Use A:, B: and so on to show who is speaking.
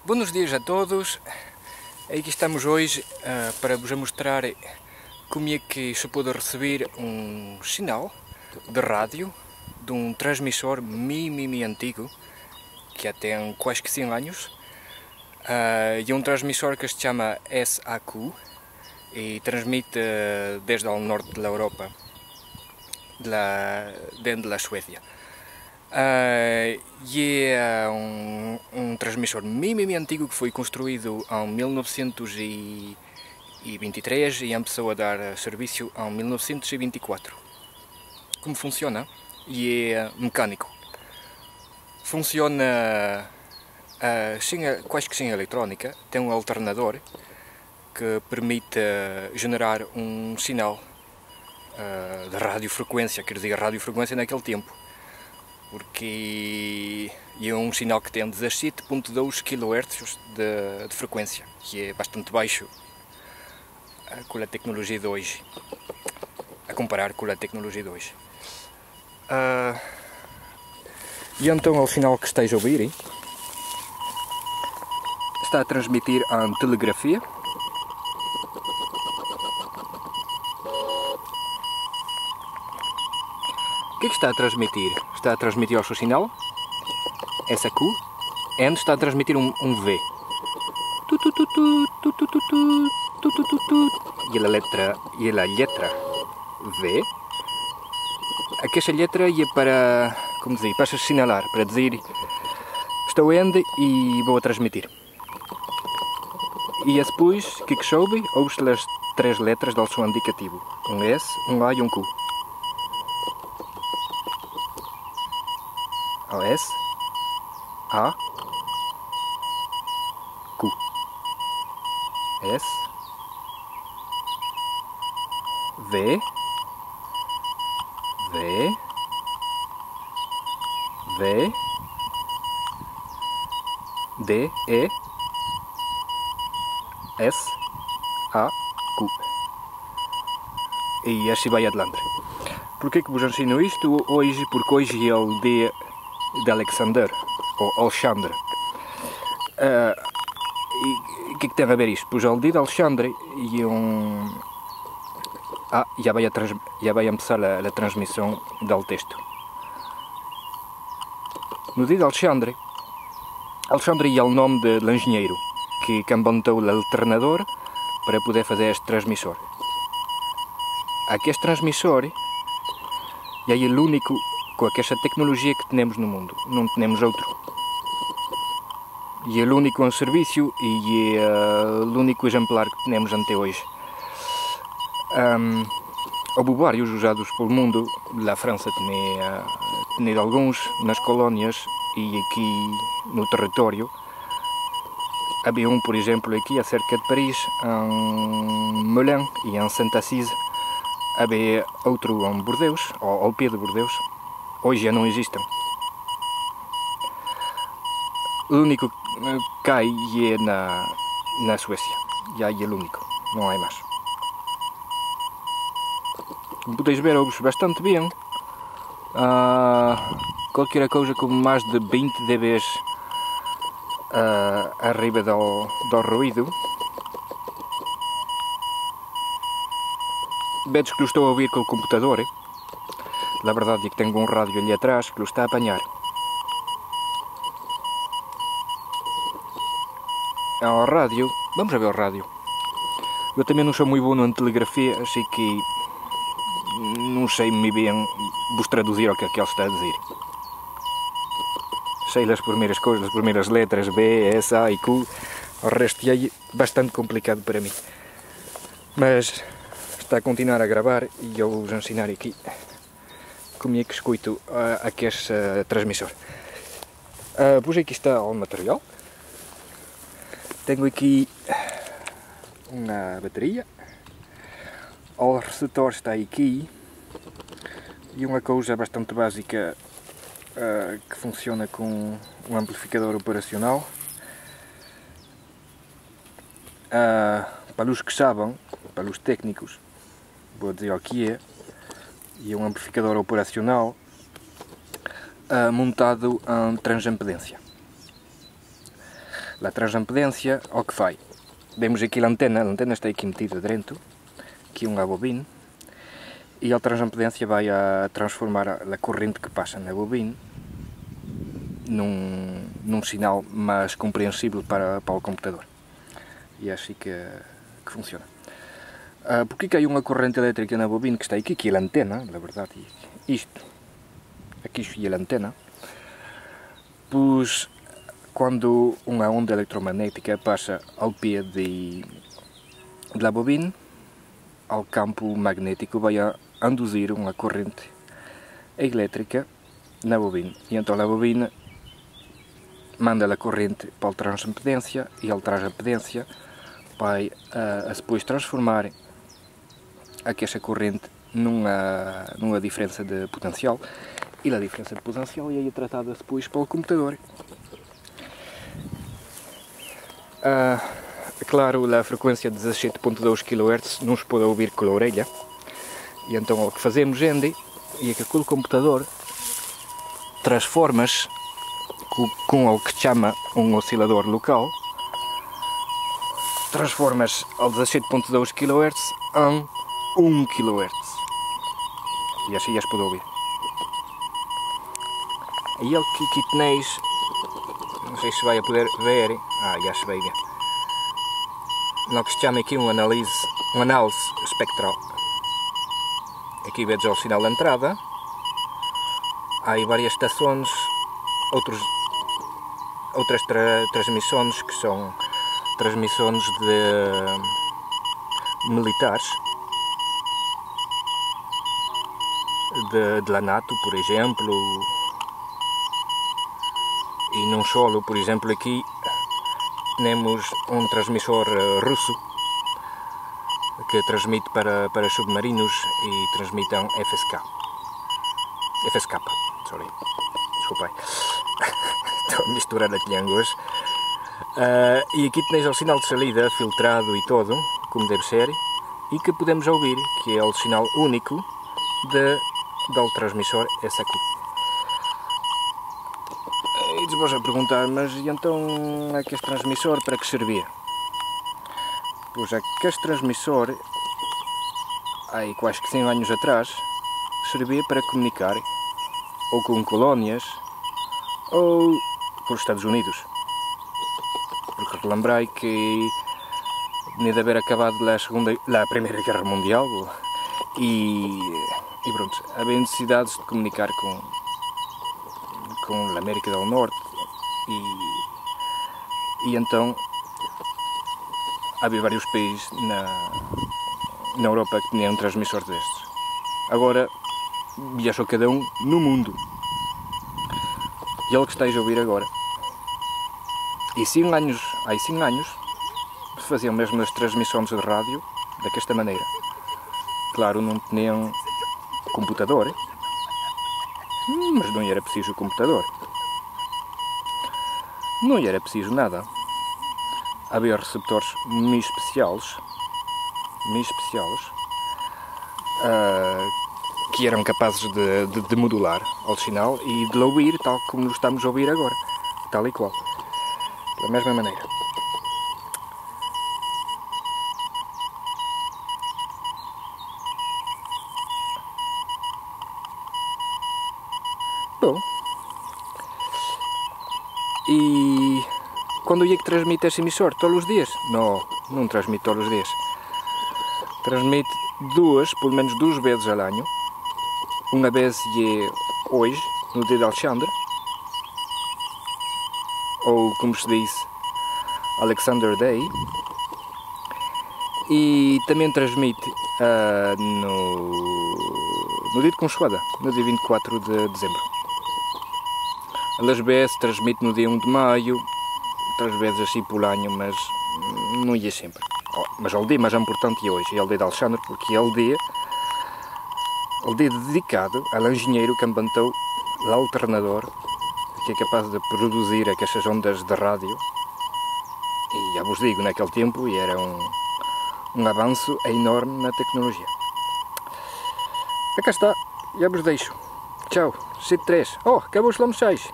A: Buenos dias a todos. Aqui estamos hoje para vos mostrar como é que se pode receber um sinal de rádio de um transmissor mimi antigo que já tem quase que 100 anos. E um transmissor que se chama SAQ e transmite desde o norte da Europa, dentro da Suécia. E é um transmissor mimi antigo que foi construído em 1923 e começou a dar serviço em 1924. Como funciona? E é mecânico. Funciona quase que sem eletrónica. Tem um alternador que permite generar um sinal de radiofrequência, quer dizer, radiofrequência naquele tempo, porque é um sinal que tem 17.2 kHz de frequência, que é bastante baixo com a tecnologia de hoje, a comparar com a tecnologia de hoje. E então é o sinal que estáis a ouvir, hein? Está a transmitir em telegrafia. O que é que está a transmitir? Está a transmitir o seu sinal, SAQ, e está a transmitir um V. E a letra V. Aquela letra é para, como dizer, para assinalar, para dizer estou indo e vou a transmitir. E depois, o que é que soube? Ouve-se as três letras do seu indicativo. Um S, um A e um Q. S, A, Q. S, V, V, V, D, E, S, A, Q. E assim vai adiante. Por que vos ensino isto hoje? Porque hoje é o dia de Alexander, ou Alexandre. E o que é que tem a ver isto? Pois é o dia de Alexandre e já vai começar a transmissão do texto. No dia de Alexandre é o nome do engenheiro que inventou o alternador para poder fazer este transmissor. Aqui este transmissor é o único com esta tecnologia que temos no mundo, não temos outro. E é o único em serviço e é o único exemplar que temos até hoje. Houve vários usados pelo mundo. A França tinha alguns nas colónias e aqui no território. Havia um, por exemplo, aqui a cerca de Paris, em Melun e em Saint-Assise. Havia outro em Bordeaux, ao pé de Bordeaux. Hoje já não existem. O único que cai é na Suécia. Já é o único, não há mais. Como podeis ver, ouve-se bastante bem. Qualquer coisa com mais de 20 dB arriba do ruído. Vedes que eu estou a ouvir com o computador. A verdade é que tenho um rádio ali atrás que o está a apanhar. Ao rádio, vamos a ver o rádio. Eu também não sou muito bom na telegrafia, assim que não sei muito bem vos traduzir o que é que ele está a dizer. Sei as primeiras coisas, as primeiras letras, B, S, A e Q. O resto é bastante complicado para mim. Mas está a continuar a gravar e eu vou vos ensinar aqui como é que escuto aqui este transmissor. Pois aqui está o material. Tenho aqui uma bateria. O receptor está aqui. E uma coisa bastante básica que funciona com um amplificador operacional. Para os que sabem, para os técnicos, vou dizer o que é. E um amplificador operacional montado em transimpedância. a transampedência, ao que vai? Vemos aqui a antena está aqui metida dentro, aqui uma bobina, e a transampedência vai a transformar a corrente que passa na bobina num sinal mais compreensível para o computador. E é assim que funciona. Porque que há uma corrente elétrica na bobina que está aqui, que é a antena, na verdade, isto, aqui é a antena, pois quando uma onda eletromagnética passa ao pé da bobina, ao campo magnético vai a induzir uma corrente elétrica na bobina. E então a bobina manda a corrente para a transampedência e a transampedência vai depois transformar essa corrente numa diferença de potencial, e a diferença de potencial é tratada depois para o computador. Claro, a frequência de 17.2 kHz não se pode ouvir com a orelha, e então o que fazemos é que o computador transforma-se com o que chama um oscilador local, transforma-se ao 17.2 kHz em 1 kHz. E assim já se pode ouvir. E ele que tenéis, não sei se vai a poder ver, já se vai ver, no que se chama aqui uma análise espectral. Aqui vedes o sinal de entrada, há aí várias estações, outras transmissões que são transmissões de militares, de la NATO, por exemplo, e não só, por exemplo, aqui temos um transmissor russo que transmite para submarinos e transmitam FSK, sorry, desculpem, estou a misturar as línguas. E aqui tenéis o sinal de salida filtrado e todo, como deve ser, e que podemos ouvir, que é o sinal único do transmissor SAQ. E vos a perguntar, mas e então aquele transmissor para que servia? Pois aquele transmissor, há quase que 100 anos atrás, servia para comunicar ou com colónias ou com os Estados Unidos. Porque relembrai que tinha de haver acabado a Primeira Guerra Mundial e pronto, havia necessidades de comunicar com a América do Norte e então havia vários países na Europa que tinham transmissores destes. Agora viajou cada um no mundo, e é o que estáis a ouvir agora. E há 5 anos faziam mesmo as transmissões de rádio desta maneira. Claro, não tinham computador, mas não era preciso computador. Não era preciso nada. Havia receptores muito especiais que eram capazes de modular o sinal e de ouvir tal como nos estamos a ouvir agora, tal e qual, da mesma maneira. Bom, e quando é que transmite esse emissor? Todos os dias? Não transmite todos os dias. Transmite pelo menos duas vezes ao ano. Uma vez é hoje, no dia de Alexandre, ou como se diz, Alexander Day, e também transmite no dia de Consoada, no dia 24 de dezembro. Às vezes transmite no dia 1 de maio, outras vezes assim por ano, mas não ia sempre. Mas o dia mais importante é hoje, é o dia de Alexandre, porque é o dia dedicado ao engenheiro que inventou o alternador, que é capaz de produzir aquelas ondas de rádio. E já vos digo, naquele tempo era um avanço enorme na tecnologia. Cá está, já vos deixo. Tchau, 7-3. Acabou os lomos 6.